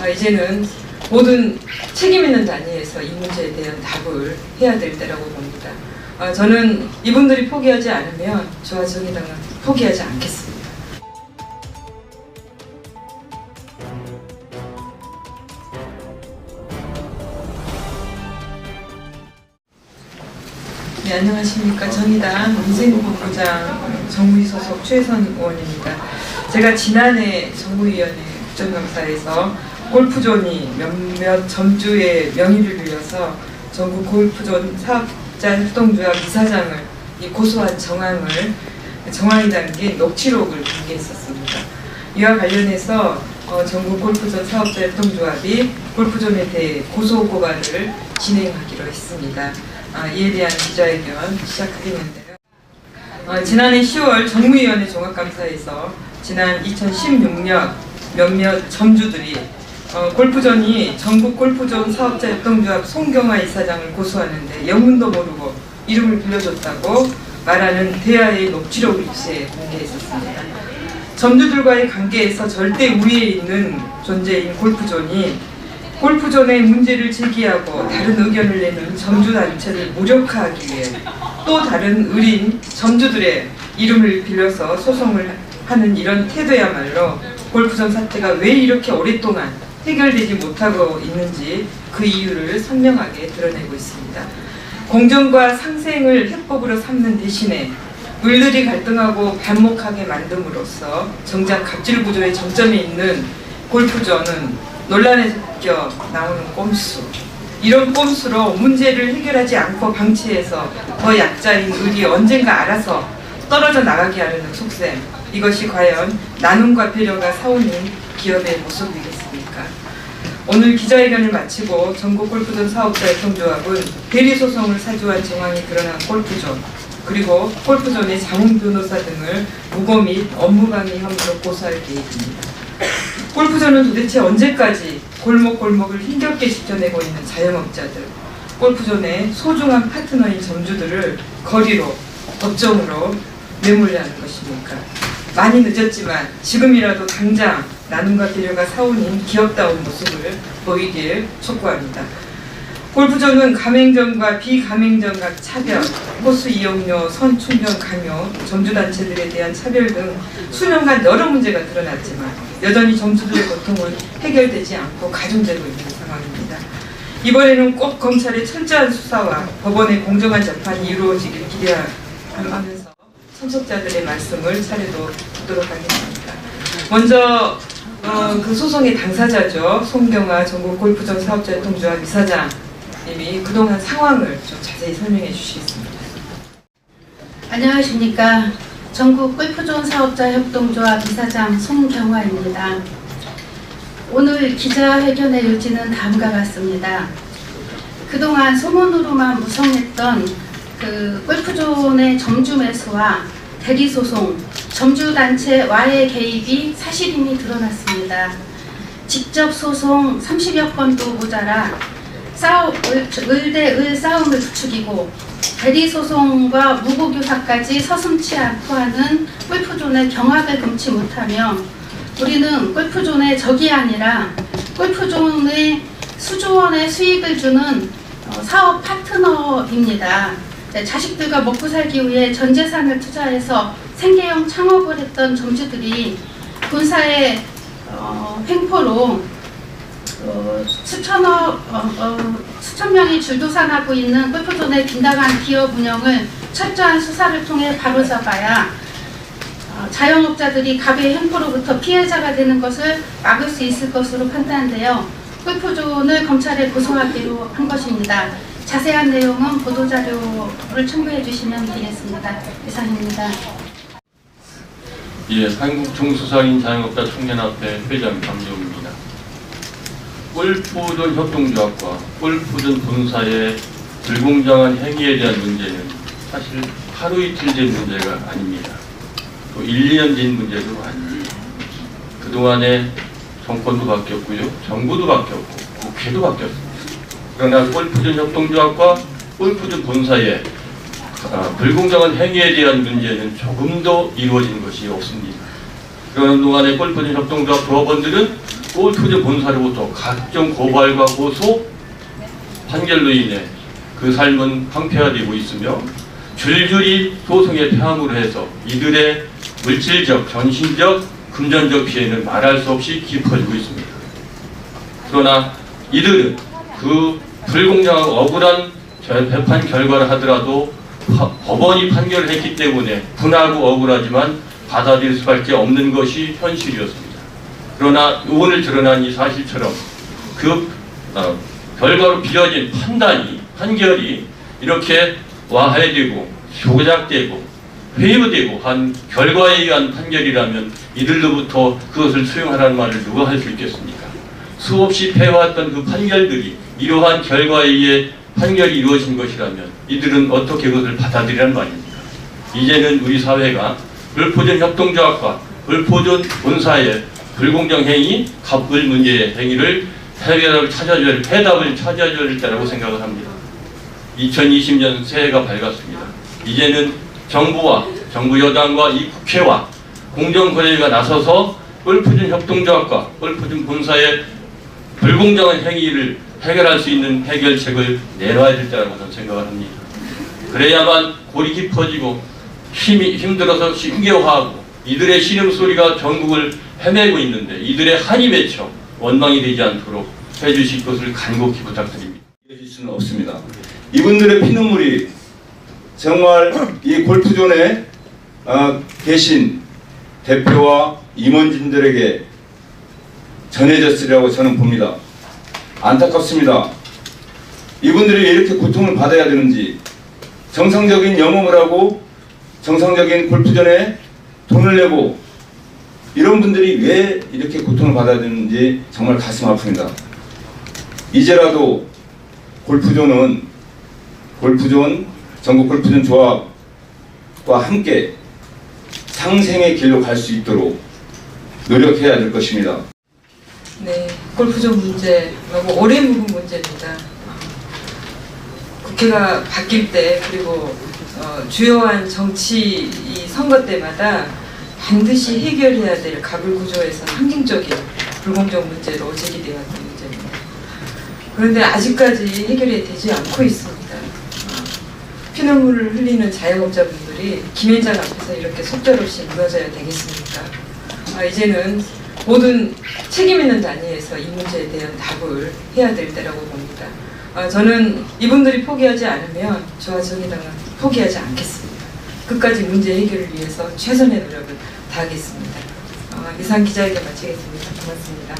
이제는 모든 책임 있는 단위에서 이 문제에 대한 답을 해야 될 때라고 봅니다. 저는 이분들이 포기하지 않으면 저와 정의당은 포기하지 않겠습니다. 네, 안녕하십니까. 정의당 민생본부장 정무위 소속 최선 의원입니다. 제가 지난해 정무위원회 국정감사에서 골프존이 몇몇 점주의 명의를 빌려서 전국 골프존 사업자 협동조합 이사장을 고소한 정황이 담긴 녹취록을 공개했었습니다. 이와 관련해서 전국 골프존 사업자 협동조합이 골프존에 대해 고소 고발을 진행하기로 했습니다. 이에 대한 기자회견 시작하겠는데요. 지난해 10월 정무위원회 종합감사에서 지난 2016년 몇몇 점주들이 골프존이 전국 골프존 사업자 협동조합 송경화 이사장을 고소하는데 영문도 모르고 이름을 빌려줬다고 말하는 대화의 녹취록을 입수해 공개했었습니다. 점주들과의 관계에서 절대 우위에 있는 존재인 골프존이 골프존의 문제를 제기하고 다른 의견을 내는 점주단체를 무력화하기 위해 또 다른 의뢰인 점주들의 이름을 빌려서 소송을 하는 이런 태도야말로 골프존 사태가 왜 이렇게 오랫동안 해결되지 못하고 있는지 그 이유를 선명하게 드러내고 있습니다. 공정과 상생을 해법으로 삼는 대신에 물들이 갈등하고 반목하게 만듦으로써 정작 갑질 구조의 정점에 있는 골프존은 논란에서 벗겨 나오는 꼼수. 이런 꼼수로 문제를 해결하지 않고 방치해서 더 약자인 을이 언젠가 알아서 떨어져 나가게 하려는 속셈. 이것이 과연 나눔과 배려가 사오는 기업의 모습이겠습니까? 오늘 기자회견을 마치고 전국 골프존 사업자 협동조합은 대리소송을 사주한 정황이 드러난 골프존 그리고 골프존의 자문 변호사 등을 무고 및 업무방해 혐의로 고소할 계획입니다. 골프존은 도대체 언제까지 골목골목을 힘겹게 지켜내고 있는 자영업자들, 골프존의 소중한 파트너인 점주들을 거리로, 법정으로 내몰려 하는 것입니까? 많이 늦었지만 지금이라도 당장 나눔과 배려가 사오는 기업다운 모습을 보이길 촉구합니다. 골프존은 가맹점과 비가맹점 각 차별, 코스 이용료, 선충전 강요, 점주단체들에 대한 차별 등 수년간 여러 문제가 드러났지만 여전히 점주들의 고통은 해결되지 않고 가중되고 있는 상황입니다. 이번에는 꼭 검찰의 철저한 수사와 법원의 공정한 재판이 이루어지길 기대하면서 참석자들의 말씀을 차례로 듣도록 하겠습니다. 먼저 그 소송의 당사자죠. 송경화 전국 골프존 사업자 협동조합 이사장님이 그동안 상황을 좀 자세히 설명해 주시겠습니다. 안녕하십니까. 전국 골프존 사업자 협동조합 이사장 송경화입니다. 오늘 기자회견의 요지는 다음과 같습니다. 그동안 소문으로만 무성했던 그 골프존의 점주 매수와 대리소송, 점주단체와의 개입이 사실임이 드러났습니다. 직접 소송 30여 건도 모자라 을 대 을 싸움을 부추기고 대리소송과 무고교사까지 서슴지 않고 하는 골프존의 경악을 금치 못하며 우리는 골프존의 적이 아니라 골프존의 수조원의 수익을 주는 사업 파트너입니다. 자식들과 먹고 살기 위해 전 재산을 투자해서 생계형 창업을 했던 점주들이 군사의 횡포로 수천 명이 줄도산하고 있는 골프존의 빈당한 기업 운영을 철저한 수사를 통해 바로잡아야 자영업자들이 갑의 횡포로부터 피해자가 되는 것을 막을 수 있을 것으로 판단되어 골프존을 검찰에 고소하기로 한 것입니다. 자세한 내용은 보도자료를 첨부해 주시면 되겠습니다. 이상입니다. 예, 한국중소상인 자영업자 총연합회 회장 강정우입니다. 골프존 협동조합과 골프존 본사의 불공정한 행위에 대한 문제는 사실 하루 이틀 된 문제가 아닙니다. 또 1, 2년 된 문제도 아닙니다. 그동안에 정권도 바뀌었고요, 정부도 바뀌었고, 국회도 바뀌었습니다. 그러나 골프존 협동조합과 골프존 본사의 불공정한 행위에 대한 문제는 조금도 이루어진 것이 없습니다. 그런 동안에 골프존 협동조합 조합원들은 골프존 본사로부터 각종 고발과 고소, 판결로 인해 그 삶은 황폐화되고 있으며 줄줄이 소송의 폐함으로 해서 이들의 물질적, 정신적, 금전적 피해는 말할 수 없이 깊어지고 있습니다. 그러나 이들은 그 불공정하고 억울한 재판 결과를 하더라도 법원이 판결을 했기 때문에 분하고 억울하지만 받아들일 수밖에 없는 것이 현실이었습니다. 그러나 오늘 드러난 이 사실처럼 그 결과로 빚어진 판결이 이렇게 와해되고 조작되고 회유되고 한 결과에 의한 판결이라면 이들로부터 그것을 수용하라는 말을 누가 할 수 있겠습니까? 수없이 패해왔던 그 판결들이 이러한 결과에 의해 판결이 이루어진 것이라면 이들은 어떻게 그것을 받아들이란 말입니까? 이제는 우리 사회가 골프존 협동조합과 골프존 본사의 불공정 행위, 갑을 문제의 행위를 해답을 찾아줘야 될 때라고 생각을 합니다. 2020년 새해가 밝았습니다. 이제는 정부와 정부 여당과 이 국회와 공정거래가 나서서 골프존 협동조합과 골프존 본사의 불공정한 행위를 해결할 수 있는 해결책을 내놔야 될 때라고 저는 생각을 합니다. 그래야만 골이 깊어지고 힘들어서 힘겨워하고 이들의 신음소리가 전국을 헤매고 있는데 이들의 한이 맺혀 원망이 되지 않도록 해주실 것을 간곡히 부탁드립니다. 이어질 수는 없습니다. 이분들의 피눈물이 정말 이 골프존에 계신 대표와 임원진들에게 전해졌으리라고 저는 봅니다. 안타깝습니다. 이분들이 왜 이렇게 고통을 받아야 되는지, 정상적인 영업을 하고 정상적인 골프존에 돈을 내고 이런 분들이 왜 이렇게 고통을 받아야 되는지 정말 가슴 아픕니다. 이제라도 골프존 전국 골프존 조합과 함께 상생의 길로 갈 수 있도록 노력해야 될 것입니다. 네, 골프존 문제 너무 오래 묵은 문제입니다. 국회가 바뀔 때 그리고 주요한 정치 이 선거 때마다 반드시 해결해야 될 가불구조에서 항징적인 불공정 문제로 제기되었던 문제입니다. 그런데 아직까지 해결이 되지 않고 있습니다. 피눈물을 흘리는 자영업자분들이 김현장 앞에서 이렇게 속절없이 무너져야 되겠습니까? 이제는 모든 책임 있는 단위에서 이 문제에 대한 답을 해야 될 때라고 봅니다. 저는 이분들이 포기하지 않으면 저와 정의당은 포기하지 않겠습니다. 끝까지 문제 해결을 위해서 최선의 노력을 다하겠습니다. 이상 기자회견 마치겠습니다. 고맙습니다.